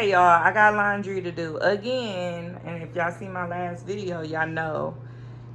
Hey y'all, I got laundry to do again, and if y'all see my last video, y'all know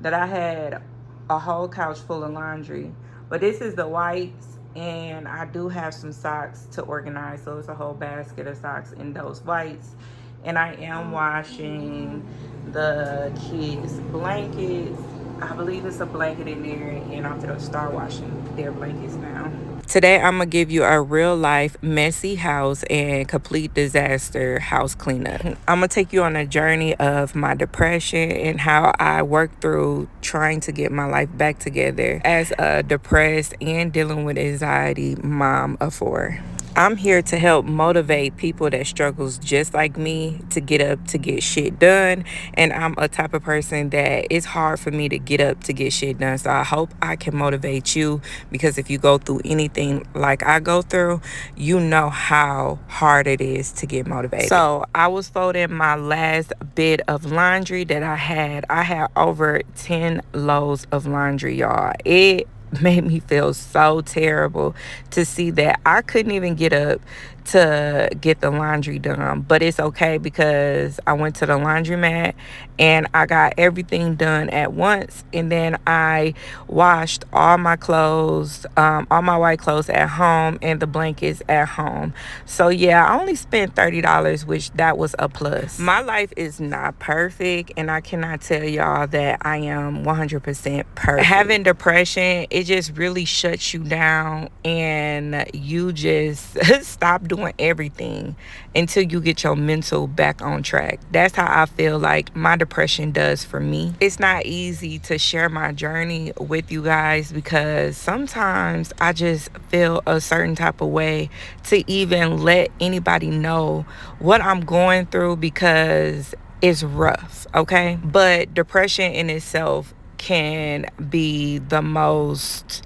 that I had a whole couch full of laundry. But this is the whites, and I do have some socks to organize, so it's a whole basket of socks in those whites. And I am washing the kids' blankets. I believe it's a blanket in there, and I'm gonna start washing their blankets now. Today, I'm gonna give you a real life messy house and complete disaster house cleanup. I'm gonna take you on a journey of my depression and how I worked through trying to get my life back together as a depressed and dealing with anxiety mom of four. I'm here to help motivate people that struggles just like me to get up to get shit done. And I'm a type of person that it's hard for me to get up to get shit done. So I hope I can motivate you, because if you go through anything like I go through, you know how hard it is to get motivated. So I was folding my last bit of laundry that I had. I had over 10 loads of laundry, y'all. It made me feel so terrible to see that I couldn't even get up to get the laundry done. But it's okay, because I went to the laundromat and I got everything done at once, and then I washed all my clothes, all my white clothes at home, and the blankets at home. So yeah, I only spent $30, which that was a plus. My life is not perfect, and I cannot tell y'all that I am 100% perfect. Having depression, it just really shuts you down, and you just stop doing everything until you get your mental back on track. That's how I feel like my depression does for me. It's not easy to share my journey with you guys, because sometimes I just feel a certain type of way to even let anybody know what I'm going through, because it's rough, okay? But depression in itself can be the most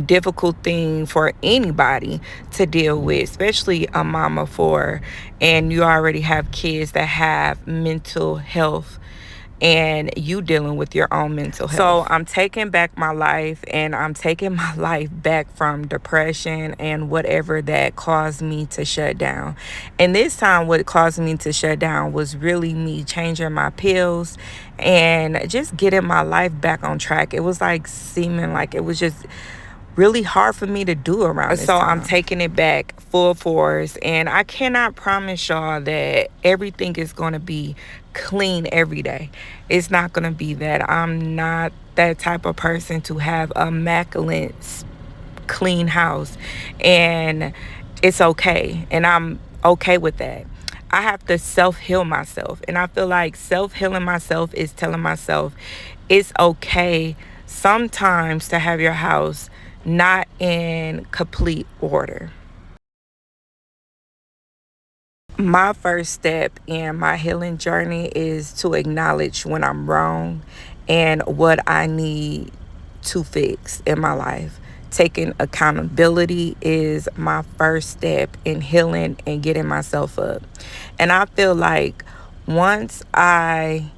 difficult thing for anybody to deal with, especially a mom of four, and you already have kids that have mental health, and you dealing with your own mental health. So I'm taking back my life, and I'm taking my life back from depression and whatever that caused me to shut down. And this time, what caused me to shut down was really me changing my pills and just getting my life back on track. It was like seeming like it was just really hard for me to do around this time. I'm taking it back full force, and I cannot promise y'all that everything is going to be clean every day. It's not going to be that. I'm not that type of person to have a immaculate clean house, and it's okay, and I'm okay with that. I have to self-heal myself, and I feel like self-healing myself is telling myself it's okay sometimes to have your house not in complete order. My first step in my healing journey is to acknowledge when I'm wrong and what I need to fix in my life. Taking accountability is my first step in healing and getting myself up. And I feel like once I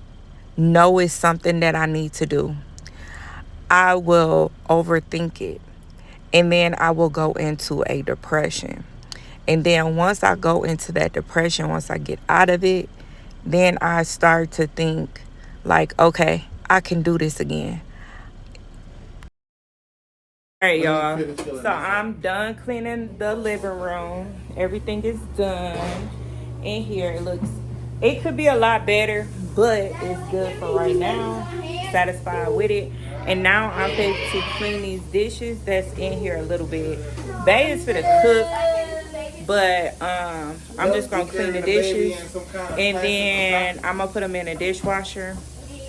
know it's something that I need to do, I will overthink it. And then I will go into a depression. And then once I go into that depression, once I get out of it, then I start to think like, okay, I can do this again. All right, y'all. So I'm done cleaning the living room. Everything is done. In here, it could be a lot better, but it's good for right now. Satisfied with it. And now I'm going to clean these dishes that's in here a little bit. Bae is finna cook, but I'm just gonna clean the dishes, and then I'm gonna put them in a dishwasher.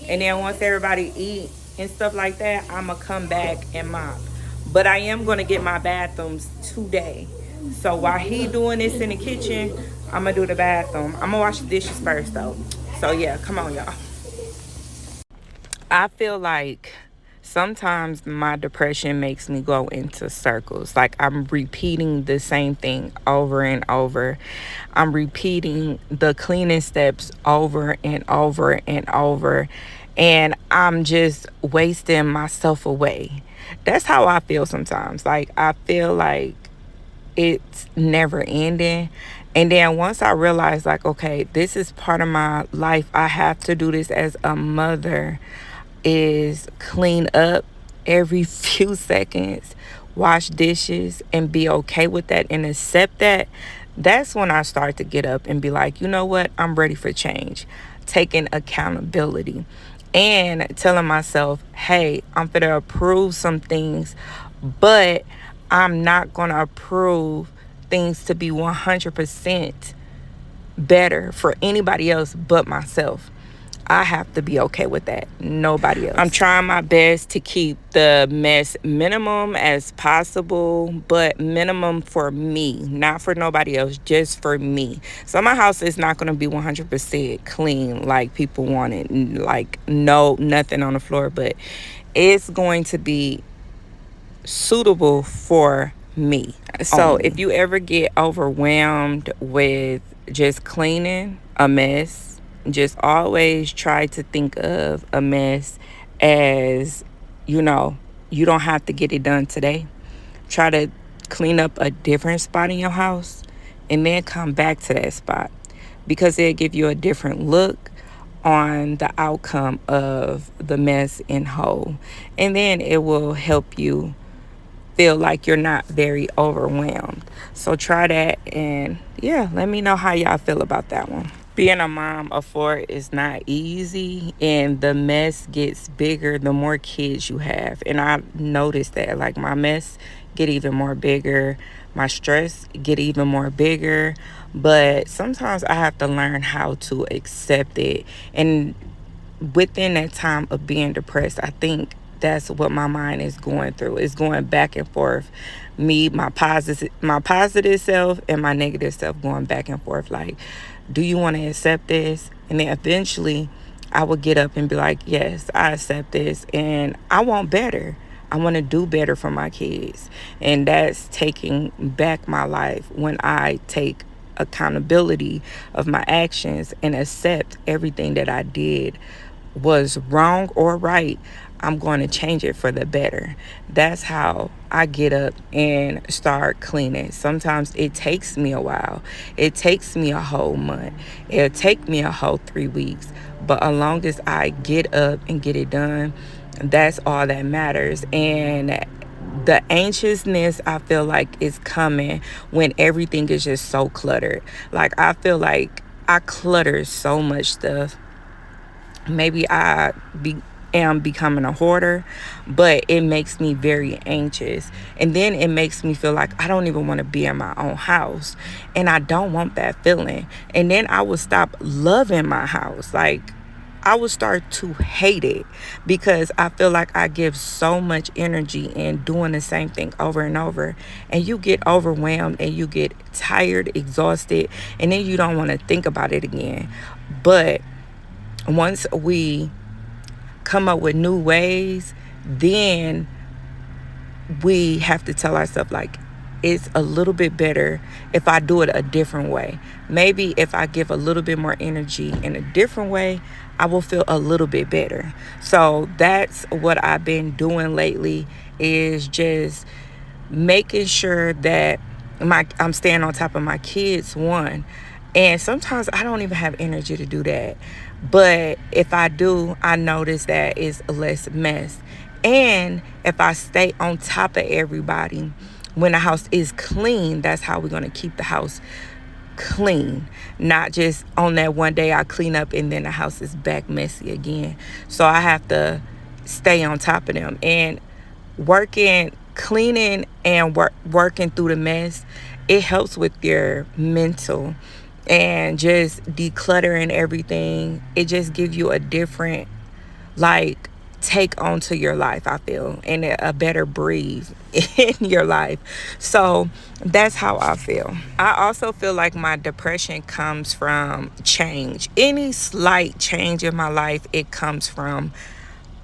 And then once everybody eat and stuff like that, I'm gonna come back and mop. But I am gonna get my bathrooms today. So while he doing this in the kitchen, I'm gonna do the bathroom. I'm gonna wash the dishes first though. So yeah, come on y'all. I feel like sometimes my depression makes me go into circles. Like I'm repeating the same thing over and over. I'm repeating the cleaning steps over and over and over. And I'm just wasting myself away. That's how I feel sometimes. Like I feel like it's never ending. And then once I realized, like, okay, this is part of my life, I have to do this as a mother, is clean up every few seconds, wash dishes, and be okay with that and accept that. That's when I start to get up and be like, you know what? I'm ready for change. Taking accountability and telling myself, hey, I'm going to approve some things, but I'm not going to approve things to be 100% better for anybody else but myself. I have to be okay with that. Nobody else. I'm trying my best to keep the mess minimum as possible, but minimum for me, not for nobody else, just for me. So my house is not going to be 100% clean like people want it, like nothing on the floor, but it's going to be suitable for me. So if you ever get overwhelmed with just cleaning a mess, just always try to think of a mess as, you don't have to get it done today. Try to clean up a different spot in your house and then come back to that spot, because it'll give you a different look on the outcome of the mess in whole. And then it will help you feel like you're not very overwhelmed. So try that, and yeah, let me know how y'all feel about that one. Being a mom of 4 is not easy, and the mess gets bigger the more kids you have. And I noticed that, like, my mess get even more bigger, my stress get even more bigger, but sometimes I have to learn how to accept it. And within that time of being depressed, I think that's what my mind is going through. It's going back and forth. My positive self and my negative self going back and forth. Like, do you want to accept this? And then eventually I will get up and be like, yes, I accept this, and I want better. I want to do better for my kids. And that's taking back my life when I take accountability of my actions and accept everything that I did was wrong or right. I'm going to change it for the better. That's how I get up and start cleaning. Sometimes it takes me a while. It takes me a whole month. It'll take me a whole 3 weeks. But as long as I get up and get it done, that's all that matters. And the anxiousness, I feel like, is coming when everything is just so cluttered. Like, I feel like I clutter so much stuff. Maybe I am becoming a hoarder, but it makes me very anxious. And then it makes me feel like I don't even want to be in my own house. And I don't want that feeling. And then I will stop loving my house. Like, I will start to hate it, because I feel like I give so much energy in doing the same thing over and over. And you get overwhelmed and you get tired, exhausted, and then you don't want to think about it again. But once we come up with new ways, then we have to tell ourselves, like, it's a little bit better if I do it a different way. Maybe if I give a little bit more energy in a different way, I will feel a little bit better. So that's what I've been doing lately, is just making sure that I'm staying on top of my kids, one. And sometimes I don't even have energy to do that. But if I do, I notice that it's less mess. And if I stay on top of everybody, when the house is clean, that's how we're going to keep the house clean. Not just on that one day I clean up and then the house is back messy again. So I have to stay on top of them. And cleaning and working through the mess, it helps with your mental. And just decluttering everything, it just gives you a different, like, take onto your life, I feel, and a better breathe in your life. So that's how I feel. I also feel like my depression comes from change. Any slight change in my life, it comes from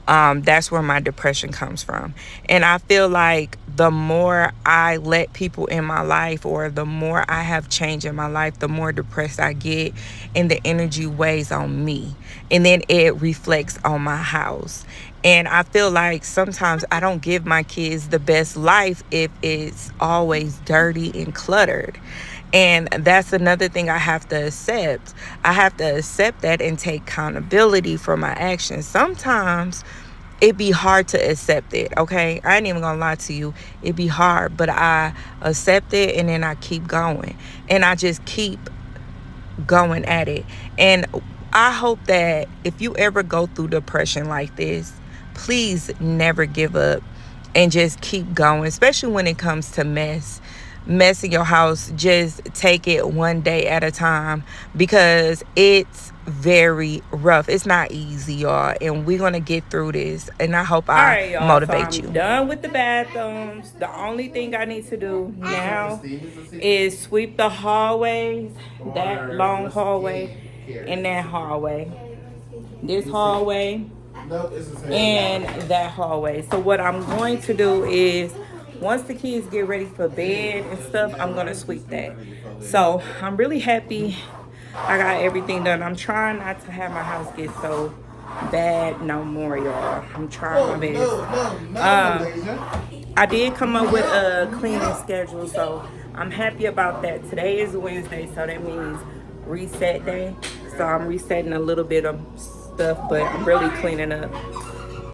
that's where my depression comes from. And I feel like the more I let people in my life, or the more I have change in my life, the more depressed I get, and the energy weighs on me, and then it reflects on my house. And I feel like sometimes I don't give my kids the best life if it's always dirty and cluttered. And that's another thing I have to accept. I have to accept that and take accountability for my actions. Sometimes it be hard to accept it, okay? I ain't even gonna lie to you. It be hard, but I accept it and then I keep going. And I just keep going at it. And I hope that if you ever go through depression like this, please never give up and just keep going, especially when it comes to mess in your house. Just take it one day at a time, because it's very rough. It's not easy, y'all, and we're gonna get through this. And I hope I motivate you. Done with the bathrooms. The only thing I need to do now is sweep the hallways, that long hallway, and that hallway, this hallway, and that hallway. So what I'm going to do is, once the kids get ready for bed and stuff, I'm gonna sweep that. So I'm really happy I got everything done. I'm trying not to have my house get so bad no more, y'all. I'm trying my best. I did come up with a cleaning schedule, so I'm happy about that. Today is Wednesday, so that means reset day. So I'm resetting a little bit of stuff, but I'm really cleaning up